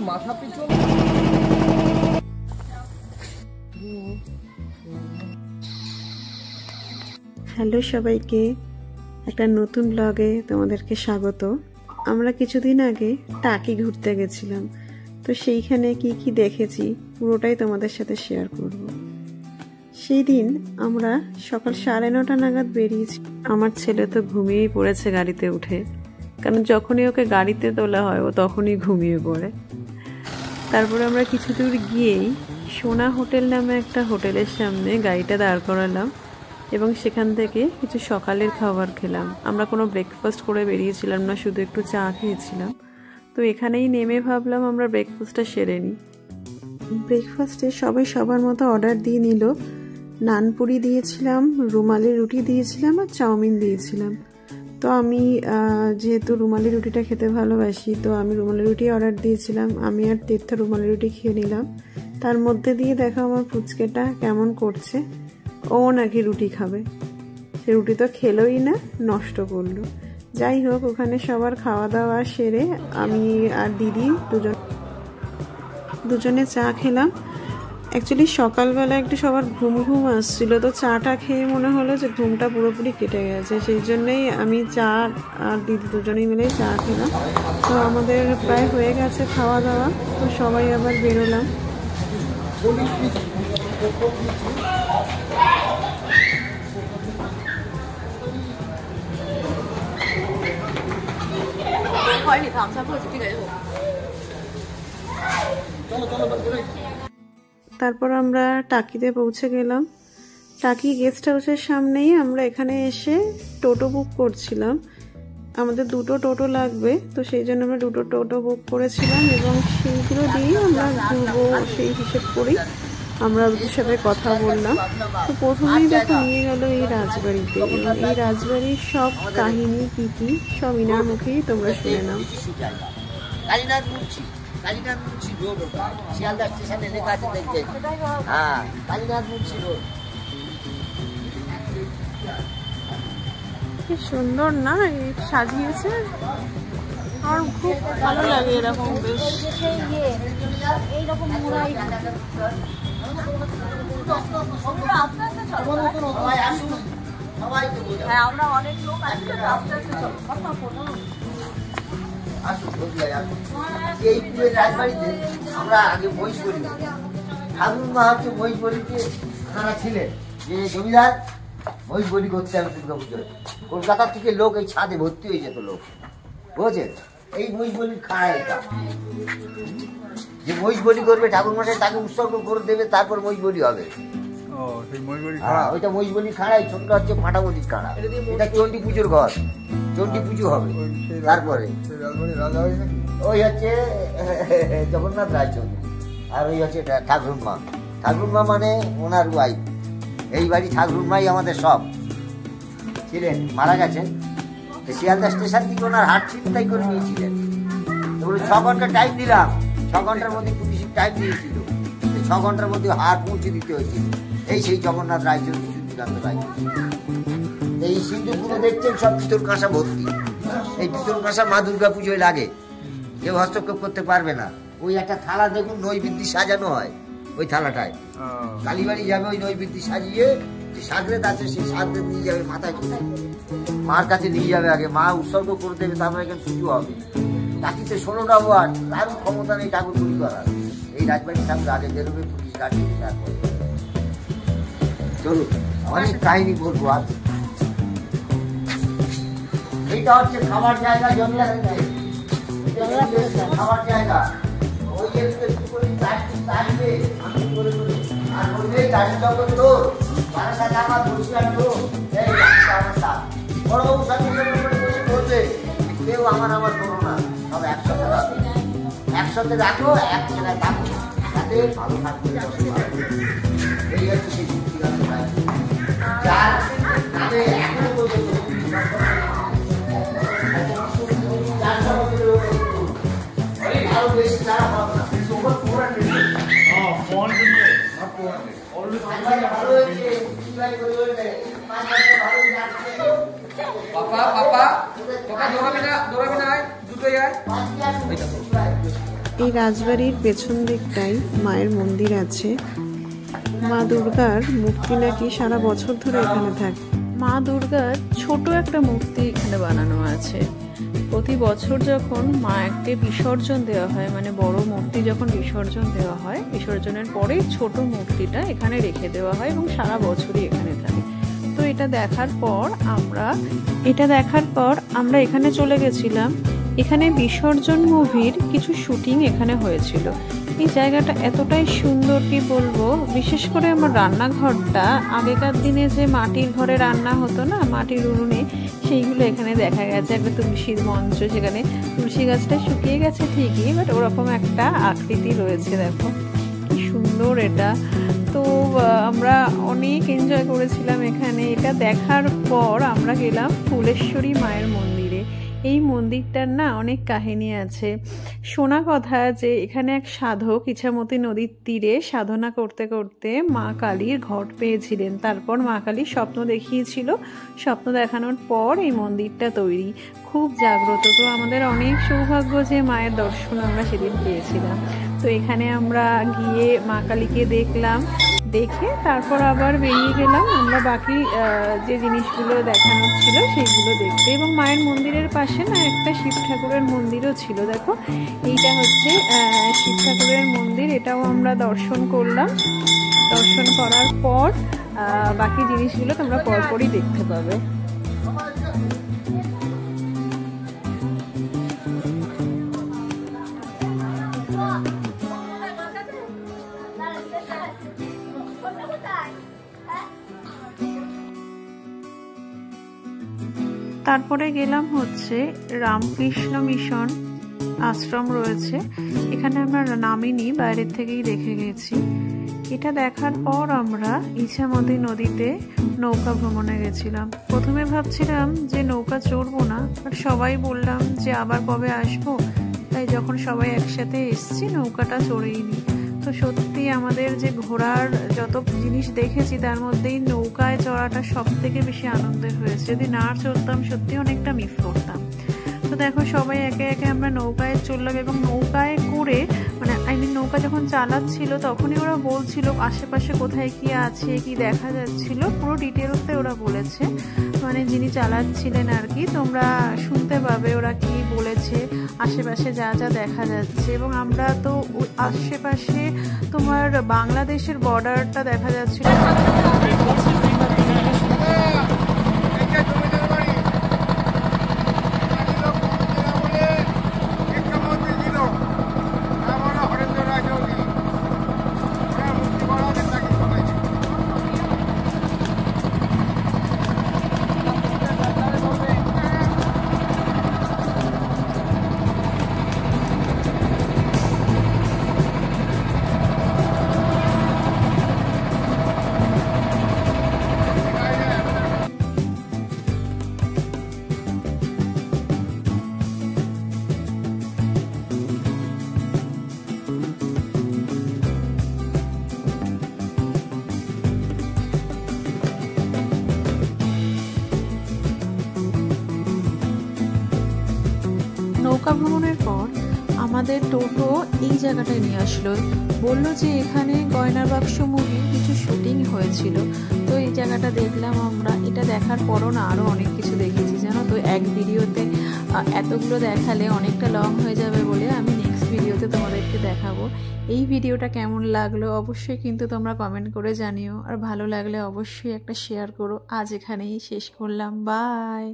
মাথা পিছন। হ্যালো সবাইকে, একটা নতুন ব্লগে তোমাদেরকে স্বাগত। আমরা কিছুদিন আগে টাকি ঘুরতে গেছিলাম, তো সেইখানে কি কি দেখেছি পুরোটাই তোমাদের সাথে শেয়ার করব। সেই দিন আমরা সকাল 9:30 নাগাদ বেরিয়েছি। আমার ছেলে তো ঘুমিয়েই পড়েছে গাড়িতে উঠে, কারণ যখনই ওকে গাড়িতে তোলা হয় ও তখনই ঘুমিয়ে পড়ে। তারপরে আমরা কিছু দূর গিয়েই সোনা হোটেল নামে একটা হোটেলের সামনে গাড়িটা দাঁড় করালাম এবং সেখান থেকে কিছু সকালের খাবার খেলাম। আমরা কোনো ব্রেকফাস্ট করে বেরিয়েছিলাম না, শুধু একটু চা খেয়েছিলাম। তো এখানেই নেমে ভাবলাম আমরা ব্রেকফাস্টটা সেরে নিই। ব্রেকফাস্টে সবাই সবার মতো অর্ডার দিয়ে নিল। নানপুরি দিয়েছিলাম, রুমালি রুটি দিয়েছিলাম আর চাউমিন দিয়েছিলাম। তো আমি যেহেতু রুমালি রুটিটা খেতে ভালোবাসি, তো আমি রুমালি রুটি অর্ডার দিয়েছিলাম। আমি আর তীর্থ রুমালি রুটি খেয়ে নিলাম। তার মধ্যে দিয়ে দেখো আমার পুচকেটা কেমন করছে, ও নাকি রুটি খাবে। সে রুটি তো খেলোই না, নষ্ট করলো। যাই হোক, ওখানে সবার খাওয়া দাওয়া সেরে আমি আর দিদি দুজনে চা খেলাম। অ্যাকচুয়ালি সকালবেলা একটু সবার ঘুম ঘুম আসছিল, তো চাটা খেয়ে মনে হলো যে ঘুমটা পুরোপুরি কেটে গেছে। সেই জন্যেই আমি চা আর দিদি দুজনেই মিলে চা খেলাম। তো আমাদের প্রায় হয়ে গেছে খাওয়া দাওয়া, তো সবাই আবার বেরোলাম। তারপর আমরা টাকিতে পৌঁছে গেলাম। টাকি গেস্ট হাউসের সামনেই আমরা এখানে এসে টোটো বুক করছিলাম। আমাদের দুটো টোটো লাগবে, তো সেই জন্য আমরা দুটো টোটো বুক করেছিলাম এবং সেইগুলো দিয়ে আমরা ঘুরবো সেই হিসেব করেই আমরা ওদের সাথে কথা বললাম। তো প্রথমেই দেখো নিয়ে গেল এই রাজবাড়িতে, এবং এই রাজবাড়ির সব কাহিনী কি কি সব ইনার মুখেই তোমরা শুনে নাও। কি সুন্দর না সাজিয়েছে, আর খুব ভালো লাগে এরকম বেশ। আমরা অনেক লোক আছি, এই রাজবাড়িতে আমরা আগে মহিষ বলি, ঠাকুর মা হচ্ছে মহিষ বলিতে ওনারা ছিলেন যে জমিদার, মহিষ বলি করতে হবে দুর্গা পুজোয়। কলকাতার থেকে লোক এই ছাদে ভর্তি হয়ে যেত লোক, বুঝেছেন? এই মহিষ বলির খাড়া এটা, যে মহিষ বলি করবে ঠাকুর মশাই তাকে উৎসর্গ করে দেবে, তারপর মহিষ বলি হবে। ওইটা মহিষ বলির খাড়া, ছোটটা হচ্ছে ফাটাবলির খাড়া। এটা চণ্ডী পুজোর ঘর, চণ্ডী পুজো হবে। তারপরে ওই হচ্ছে জগন্নাথ রায়চৌধুরী, আর ওই হচ্ছে ঠাকুর মা। ঠাকুর মা মানে ওনার ওয়াইফ। এই বাড়ি ঠাকুর মাই আমাদের সব ছিলেন, মারা গেছেন। শিয়ালদা স্টেশন থেকে ওনার হাট ছিনতাই করে নিয়েছিলেন। তো 6 ঘন্টা টাইম দিলাম, 6 ঘন্টার মধ্যে পুলিশের টাইম দিয়েছিল, 6 ঘন্টার মধ্যে হাট পৌঁছে দিতে হয়েছিল। এই সেই জগন্নাথ রায়চৌধুরী, চন্দ্রকান্ত রায়চৌধুরী। এই সিন্ধুপুরে দেখছেন সব পিতল কাঁসা ভর্তি। এই পিতল কাঁসা মা দুর্গা পুজোয় লাগে, কেউ হস্তক্ষেপ করতে পারবে না। ওই একটা থালা দেখুন নৈবেদ্য সাজানো হয়, ওই থালাটায় কালীবাড়ি যাবে, ওই নৈবেদ্য সাজিয়ে যে সাগরেদ আছে সেই সাগরেদ নিয়ে যাবে, মাথায় মার কাছে নিয়ে যাবে, আগে মা উৎসর্গ করে দেবে, তারপরে এখানে পুজো হবে। টাকিতে 16টা ওয়ার্ড, তারও ক্ষমতা নেই ঠাকুর তৈরি করার। এই রাজবাড়ি ঠাকুর আগে বেরোবে, পুলিশ গাড়ি তারপরে। চলুন অনেক কাহিনী বলবো। আর এইটা হচ্ছে খাবার জায়গা, খাবার জায়গা। ওই কেউ আমার করো না, সব একসাথে রাখো, একসাথে রাখো, এক জায়গায় থাকো, তাতে ভালো থাকবে। এই হচ্ছে সেই যার নামে এখনো পর্যন্ত আরো বেশি তারা পাবে না। পাপা দৌড়াবি না, দুটোই আয়। এই রাজবাড়ির পেছন দিকটাই মায়ের মন্দির আছে। মা দুর্গার মূর্তি নাকি সারা বছর ধরে এখানে থাকে। মা দুর্গার ছোট একটা মূর্তি এখানে বানানো আছে। প্রতি বছর যখন মাকে বিসর্জন দেওয়া হয়, মানে বড় মূর্তি যখন বিসর্জন দেওয়া হয়, বিসর্জনের পরে ছোট মূর্তিটা এখানে রেখে দেওয়া হয় এবং সারা বছরই এখানে থাকে। তো এটা দেখার পর আমরা এখানে চলে গেছিলাম। এখানে বিসর্জন মুভির কিছু শুটিং এখানে হয়েছিল। এই জায়গাটা এতটাই সুন্দর কি বলবো। বিশেষ করে আমার রান্নাঘরটা, আগেকার দিনে যে মাটির ঘরে রান্না হতো না, মাটির উনুনে, সেইগুলো এখানে দেখা গেছে। একটা তুলসীর মঞ্চ, সেখানে তুলসী গাছটা শুকিয়ে গেছে ঠিকই, বাট ওরকম একটা আকৃতি রয়েছে। দেখো কি সুন্দর এটা। তো আমরা অনেক এনজয় করেছিলাম এখানে। এটা দেখার পর আমরা গেলাম ফুলেশ্বরী মায়ের মন্দিরে। এই মন্দিরটার না অনেক কাহিনী আছে। শোনা কথা যে এখানে এক সাধক ইছামতি নদীর তীরে সাধনা করতে করতে মা কালীর ঘট পেয়েছিলেন। তারপর মা কালী স্বপ্ন দেখিয়েছিল। স্বপ্ন দেখানোর পর এই মন্দিরটা তৈরি। খুব জাগ্রত। তো আমাদের অনেক সৌভাগ্য যে মায়ের দর্শন আমরা সেদিন পেয়েছিলাম। তো এখানে আমরা গিয়ে মা কালীকে দেখলাম, দেখে তারপর আবার বেরিয়ে গেলাম আমরা বাকি যে জিনিসগুলো দেখানোর ছিল সেইগুলো দেখতে। এবং মায়ের মন্দিরের পাশে না একটা শিব ঠাকুরের মন্দিরও ছিল। দেখো এইটা হচ্ছে শিব ঠাকুরের মন্দির। এটাও আমরা দর্শন করলাম। দর্শন করার পর বাকি জিনিসগুলো তোমরা পরপরই দেখতে পাবে। তারপরে গেলাম হচ্ছে রামকৃষ্ণ মিশন আশ্রম রয়েছে। এখানে আমরা নামিনি, বাইরের থেকেই দেখে গেছি। এটা দেখার পর আমরা ইছামতি নদীতে নৌকা ভ্রমণে গেছিলাম। প্রথমে ভাবছিলাম যে নৌকা চড়বো না, বাট সবাই বললাম যে আবার কবে আসবো, তাই যখন সবাই একসাথে এসছি নৌকাটা চড়েই নি। তো সত্যি আমাদের যে ঘোরার যত জিনিস দেখেছি তার মধ্যেই নৌকায় চড়াটা সব থেকে বেশি আনন্দের হয়েছে। যদি না চলতাম সত্যি অনেকটা মিস করতাম। তো দেখো সবাই একে একে আমরা নৌকায় চললাম এবং নৌকায় করে মানে নৌকা যখন চালাচ্ছিল তখনই ওরা বলছিল আশেপাশে কোথায় কি আছে, কি দেখা যাচ্ছিল, পুরো ডিটেলসে ওরা বলেছে। মানে যিনি চালাচ্ছিলেন আর কি, তোমরা শুনতে পাবে ওরা কি বলেছে, আশেপাশে যা যা দেখা যাচ্ছে। এবং আমরা তো আশেপাশে তোমার বাংলাদেশের বর্ডারটা দেখা যাচ্ছিল। নৌকা ভ্রমণের পর আমাদের টোটো এই জায়গাটায় নিয়ে আসলো। বললো যে এখানে গয়নার বাক্স মুভির কিছু শুটিং হয়েছিল। তো এই জায়গাটা দেখলাম আমরা। এটা দেখার পরও না আরও অনেক কিছু দেখেছি জানো তো। এক ভিডিওতে এতগুলো দেখালে অনেকটা লং হয়ে যাবে বলে আমি নেক্সট ভিডিওতে তোমাদেরকে দেখাবো। এই ভিডিওটা কেমন লাগলো অবশ্যই কিন্তু তোমরা কমেন্ট করে জানিও। আর ভালো লাগলে অবশ্যই একটা শেয়ার করো। আজ এখানেই শেষ করলাম। বাই।